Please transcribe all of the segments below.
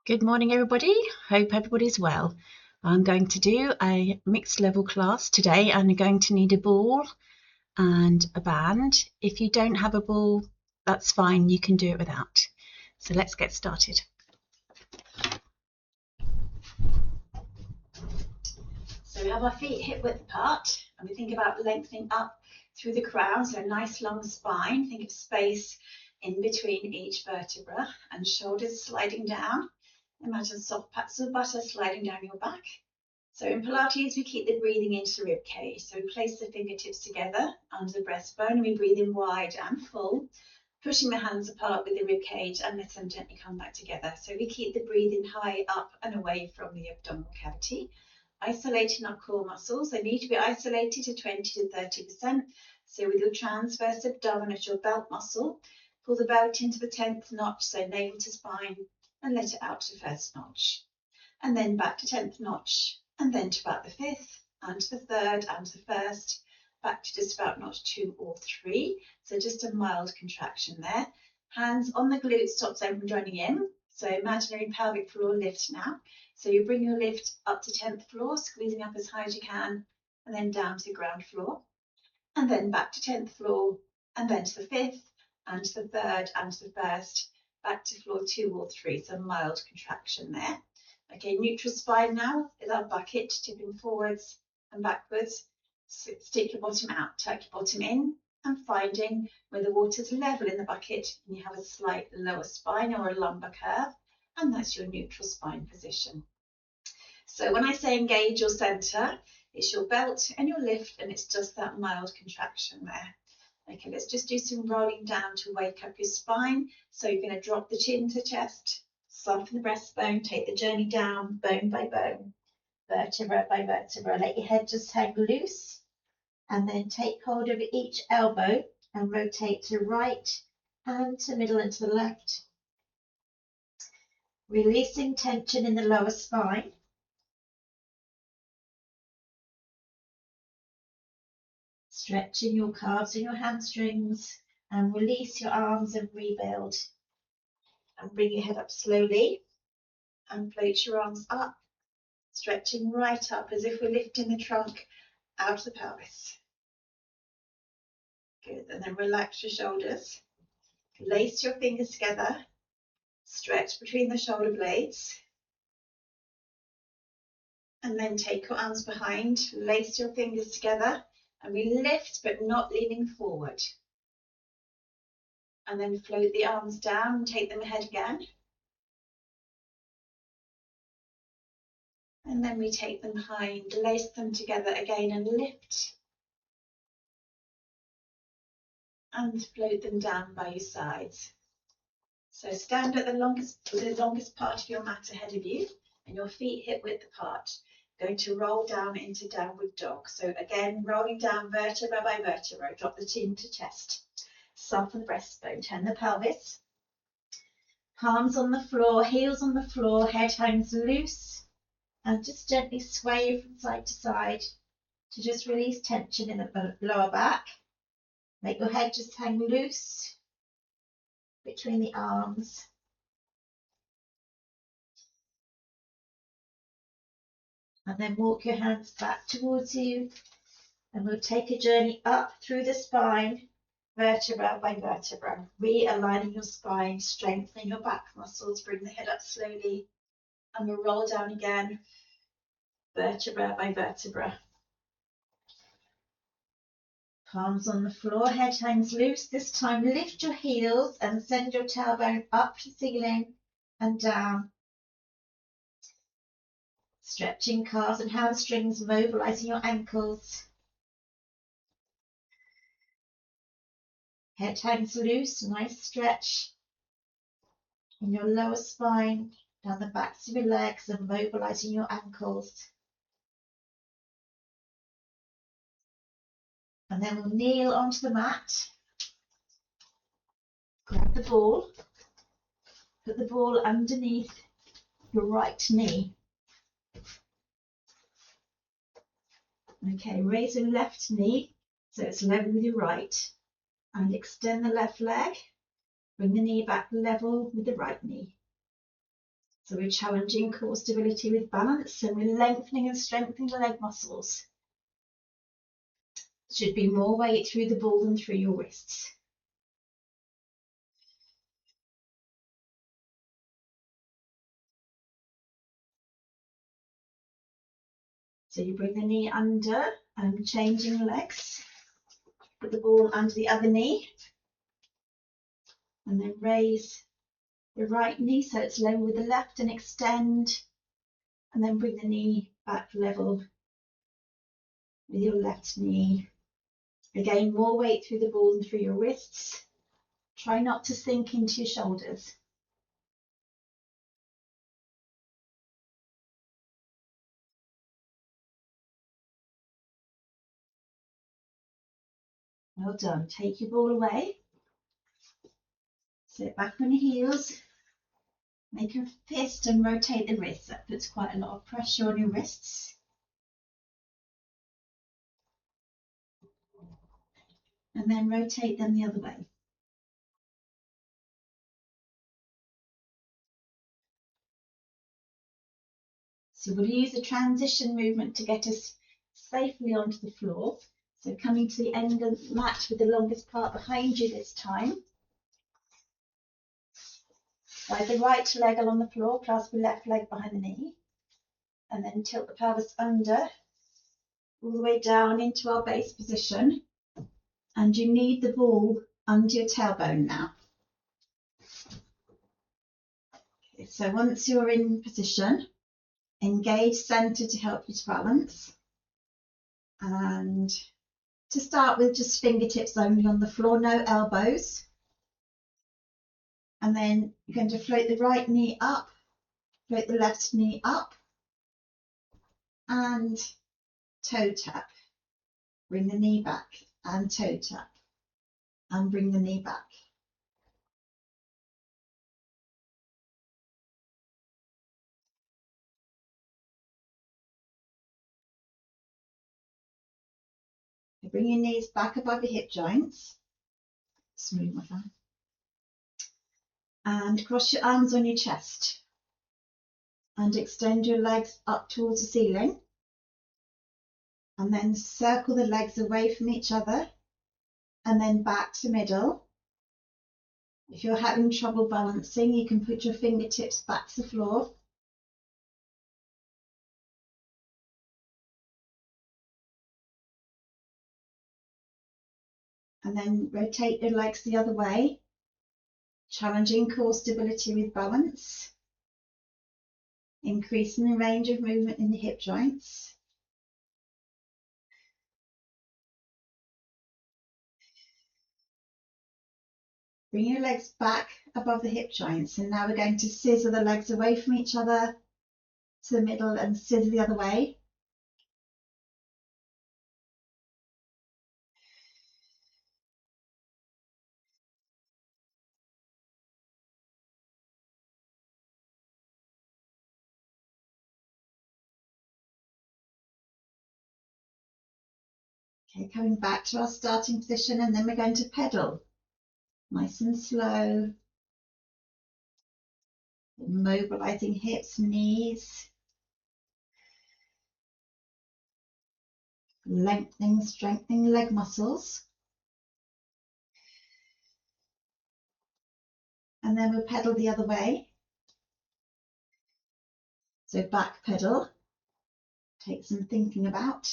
Good morning, everybody. Hope everybody's well. I'm going to do a mixed level class today, and you're going to need a ball and a band. If you don't have a ball, that's fine. You can do it without. So let's get started. So we have our feet hip width apart, and we think about lengthening up through the crown. So a nice long spine. Think of space in between each vertebra, and shoulders sliding down. Imagine soft pats of butter sliding down your back. So in Pilates, we keep the breathing into the rib cage. So we place the fingertips together under the breastbone, and we breathe in wide and full, pushing the hands apart with the rib cage and let them gently come back together. So we keep the breathing high up and away from the abdominal cavity, isolating our core muscles. They need to be isolated to 20 to 30%. So with your transverse abdomen as your belt muscle, pull the belt into the 10th notch, so navel to spine, and let it out to the first notch. And then back to 10th notch, and then to about the 5th, and to the 3rd, and to the 1st, back to just about notch 2 or 3. So just a mild contraction there. Hands on the glutes, stops them from joining in. So imaginary pelvic floor lift now. So you bring your lift up to 10th floor, squeezing up as high as you can, and then down to the ground floor. And then back to 10th floor, and then to the 5th, and to the 3rd, and to the 1st, back to floor 2 or 3. So mild contraction there. Okay, neutral spine now is our bucket, tipping forwards and backwards. Stick your bottom out, tuck your bottom in, and finding where the water's level in the bucket and you have a slight lower spine or a lumbar curve, and that's your neutral spine position. So when I say engage your center, it's your belt and your lift, and it's just that mild contraction there. Okay, let's just do some rolling down to wake up your spine. So you're going to drop the chin to chest, soften the breastbone, take the journey down, bone by bone, vertebra by vertebra. Let your head just hang loose, and then take hold of each elbow and rotate to right and to middle and to the left. Releasing tension in the lower spine. Stretching your calves and your hamstrings, and release your arms and rebuild. And bring your head up slowly and float your arms up, stretching right up as if we're lifting the trunk out of the pelvis. Good, and then relax your shoulders. Lace your fingers together, stretch between the shoulder blades. And then take your arms behind, lace your fingers together, and we lift but not leaning forward. And then float the arms down and take them ahead again. And then we take them behind, lace them together again and lift. And float them down by your sides. So stand at the longest part of your mat ahead of you, and your feet hip width apart. Going to roll down into downward dog. So again, rolling down vertebra by vertebra, drop the chin to chest. Soften the breastbone, turn the pelvis. Palms on the floor, heels on the floor, head hangs loose, and just gently sway from side to side to just release tension in the lower back. Make your head just hang loose between the arms. And then walk your hands back towards you, and we'll take a journey up through the spine, vertebra by vertebra, realigning your spine, strengthening your back muscles. Bring the head up slowly, and we'll roll down again, vertebra by vertebra. Palms on the floor, head hangs loose. This time lift your heels and send your tailbone up to the ceiling and down. Stretching calves and hamstrings, mobilizing your ankles. Head hangs loose, nice stretch in your lower spine, down the backs of your legs, and mobilizing your ankles. And then we'll kneel onto the mat. Grab the ball. Put the ball underneath your right knee. Okay, raise your left knee so it's level with your right, and extend the left leg. Bring the knee back level with the right knee. So we're challenging core stability with balance, and we're lengthening and strengthening the leg muscles. Should be more weight through the ball than through your wrists. So you bring the knee under and changing legs. Put the ball under the other knee. And then raise the right knee so it's level with the left and extend. And then bring the knee back level with your left knee. Again, more weight through the ball than through your wrists. Try not to sink into your shoulders. Well done. Take your ball away. Sit back on your heels. Make a fist and rotate the wrists. That puts quite a lot of pressure on your wrists. And then rotate them the other way. So we'll use a transition movement to get us safely onto the floor. So coming to the end of the mat with the longest part behind you this time. Slide the right leg along the floor, clasp the left leg behind the knee. And then tilt the pelvis under, all the way down into our base position. And you need the ball under your tailbone now. Okay, so once you're in position, engage center to help you to balance. And to start with, just fingertips only on the floor, no elbows. And then you're going to float the right knee up, float the left knee up, and toe tap. Bring the knee back and toe tap, and bring the knee back. Bring your knees back above your hip joints. Smooth my fan. And cross your arms on your chest. And extend your legs up towards the ceiling. And then circle the legs away from each other. And then back to middle. If you're having trouble balancing, you can put your fingertips back to the floor. And then rotate your legs the other way, challenging core stability with balance, increasing the range of movement in the hip joints. Bring your legs back above the hip joints, and now we're going to scissor the legs away from each other to the middle and scissor the other way. Okay, coming back to our starting position, and then we're going to pedal. Nice and slow. Mobilizing hips, knees. Lengthening, strengthening leg muscles. And then we'll pedal the other way. So back pedal. Take some thinking about.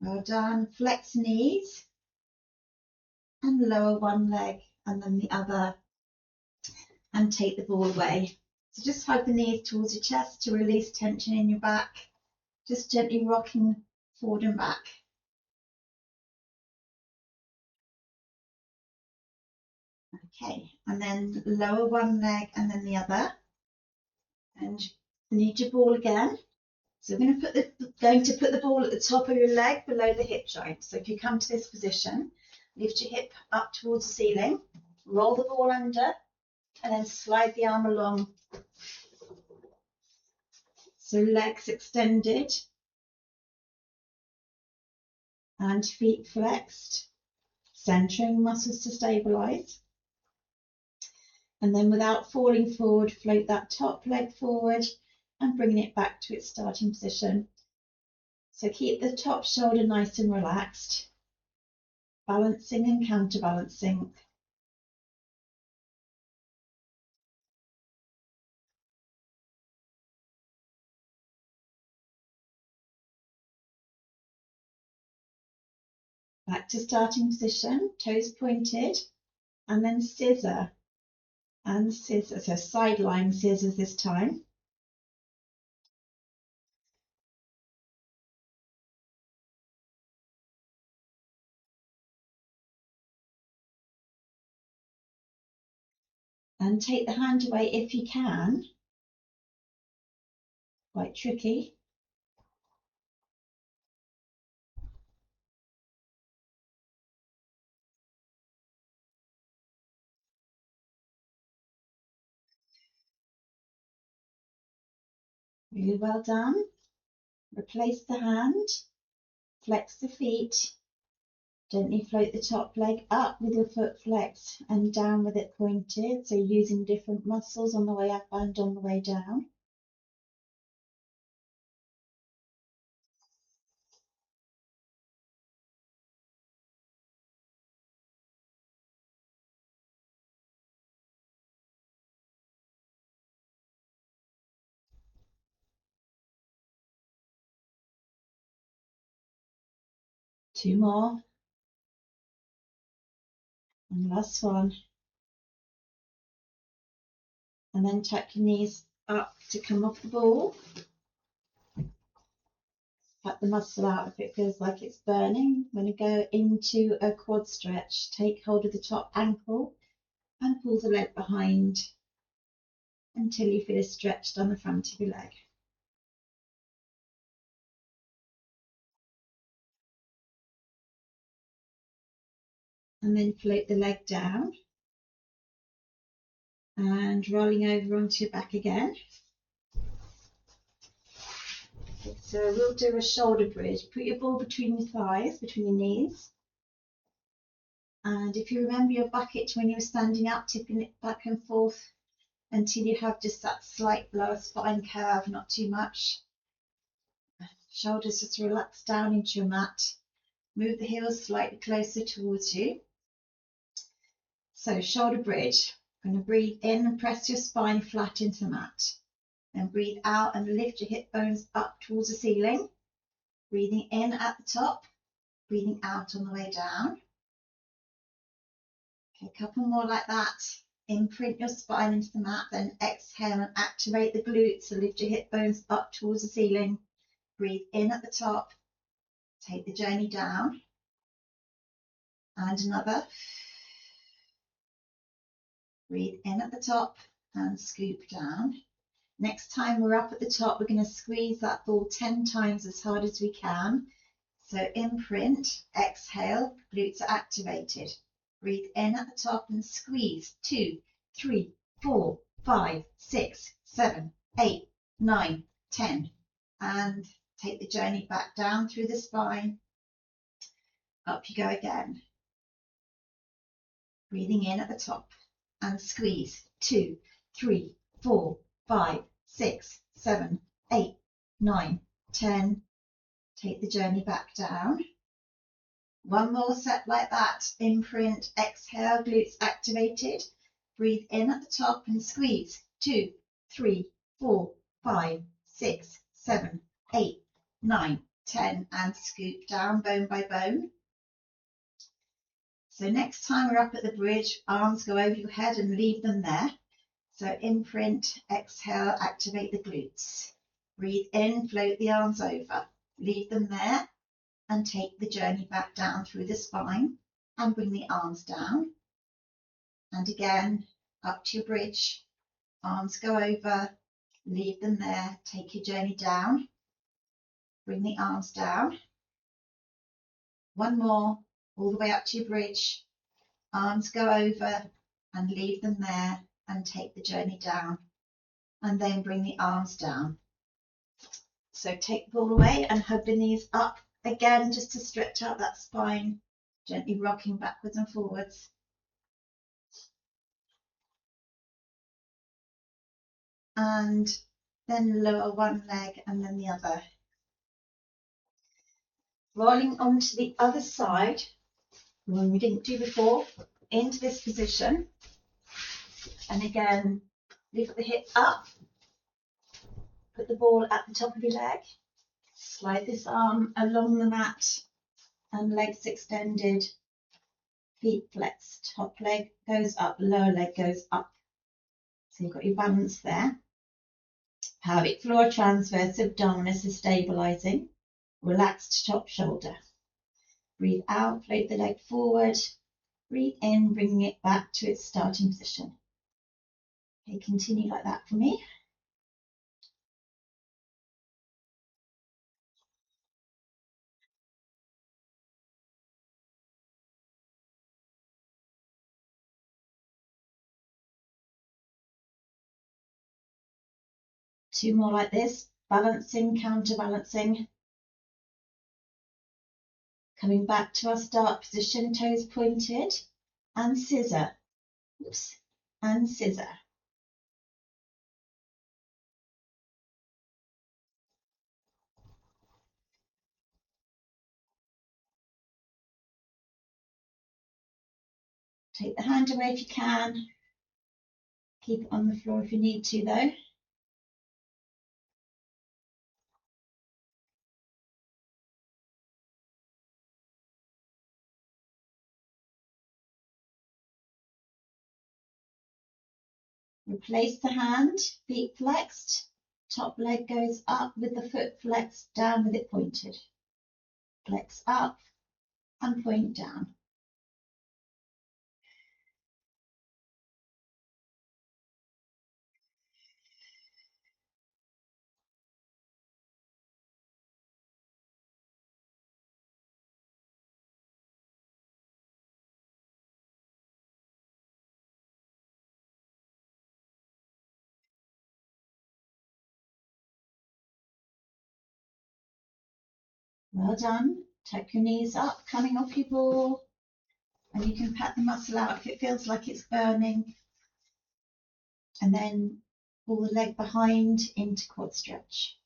Well done. Flex knees. And lower one leg and then the other. And take the ball away. So just hug the knees towards your chest to release tension in your back. Just gently rocking forward and back. Okay, and then lower one leg and then the other. And need your ball again. So we're going to put the ball at the top of your leg below the hip joint. So if you come to this position, lift your hip up towards the ceiling, roll the ball under, and then slide the arm along. So legs extended and feet flexed. centering muscles to stabilize. And then without falling forward, float that top leg forward and bringing it back to its starting position. So keep the top shoulder nice and relaxed, balancing and counterbalancing. Back to starting position, toes pointed, and then scissor and scissor, so sideline scissors this time. And take the hand away if you can. Quite tricky. Really well done. Replace the hand, flex the feet, gently float the top leg up with your foot flexed and down with it pointed, so using different muscles on the way up and on the way down. Two more. And last one. And then tuck your knees up to come off the ball. Cut the muscle out if it feels like it's burning. I'm going to go into a quad stretch. Take hold of the top ankle and pull the leg behind until you feel stretched on the front of your leg. And then float the leg down and rolling over onto your back again. So we'll do a shoulder bridge. Put your ball between your thighs, between your knees. And if you remember your bucket when you were standing up, tipping it back and forth until you have just that slight lower spine curve, not too much. Shoulders just relax down into your mat. Move the heels slightly closer towards you. So shoulder bridge. I'm going to breathe in and press your spine flat into the mat. Then breathe out and lift your hip bones up towards the ceiling. Breathing in at the top, breathing out on the way down. Okay, a couple more like that. Imprint your spine into the mat, then exhale and activate the glutes. So lift your hip bones up towards the ceiling. Breathe in at the top. Take the journey down. And another. Breathe in at the top and scoop down. Next time we're up at the top, we're going to squeeze that ball 10 times as hard as we can. So imprint, exhale, glutes are activated. Breathe in at the top and squeeze. 2, 3, 4, 5, 6, 7, 8, 9, 10. And take the journey back down through the spine. Up you go again. Breathing in at the top and squeeze. 2, 3, 4, 5, 6, 7, 8, 9, 10. Take the journey back down. One more set like that. Imprint, exhale, glutes activated. Breathe in at the top and squeeze. 2, 3, 4, 5, 6, 7, 8, 9, 10. And scoop down bone by bone. So next time we're up at the bridge, arms go over your head and leave them there. So imprint, exhale, activate the glutes. Breathe in, float the arms over. Leave them there and take the journey back down through the spine and bring the arms down. And again, up to your bridge. Arms go over, leave them there, take your journey down. Bring the arms down. One more, all the way up to your bridge. Arms go over and leave them there and take the journey down. And then bring the arms down. So take the ball away and hug the knees up again just to stretch out that spine. Gently rocking backwards and forwards. And then lower one leg and then the other. Rolling onto the other side, one we didn't do before, into this position. And again, lift the hip up, put the ball at the top of your leg, slide this arm along the mat and legs extended, feet flexed, top leg goes up, lower leg goes up. So you've got your balance there. Pelvic floor transverse abdominis is stabilizing. Relaxed top shoulder. Breathe out, float the leg forward. Breathe in, bringing it back to its starting position. Okay, continue like that for me. Two more like this, balancing, counterbalancing. Coming back to our start position, toes pointed, and scissor. Oops, and scissor. Take the hand away if you can. Keep it on the floor if you need to though. Replace the hand, feet flexed, top leg goes up with the foot flexed, down with it pointed. Flex up and point down. Well done. Tuck your knees up, coming off your ball. And you can pat the muscle out if it feels like it's burning. And then pull the leg behind into quad stretch.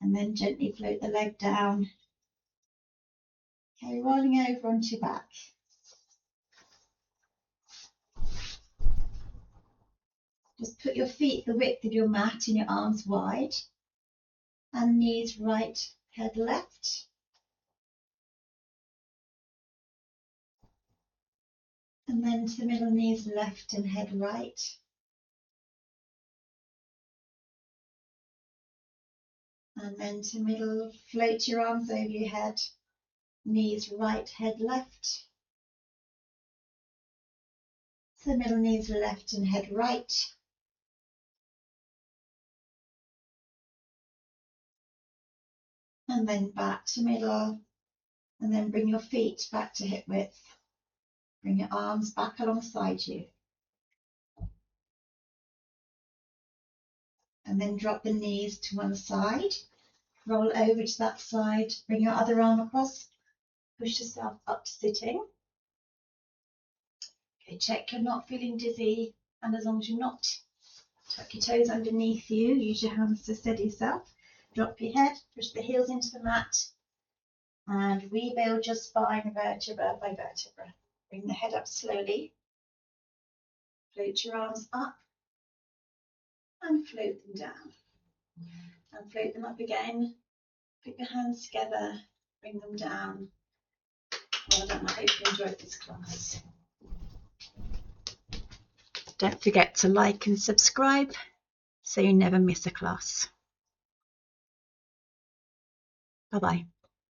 And then gently float the leg down. Okay, rolling over onto your back. Just put your feet the width of your mat and your arms wide. And knees right, head left. And then to the middle, knees left and head right. And then to middle, float your arms over your head. Knees right, head left. To the middle, knees left and head right. And then back to middle. And then bring your feet back to hip width. Bring your arms back alongside you. And then drop the knees to one side. Roll over to that side. Bring your other arm across. Push yourself up to sitting. Okay, check you're not feeling dizzy. And as long as you're not, tuck your toes underneath you. Use your hands to steady yourself. Drop your head. Push the heels into the mat. And rebuild your spine vertebra by vertebra. Bring the head up slowly. Float your arms up. And float them down. And float them up again. Put your hands together, bring them down. Well done, I hope you enjoyed this class. Don't forget to like and subscribe so you never miss a class. Bye-bye.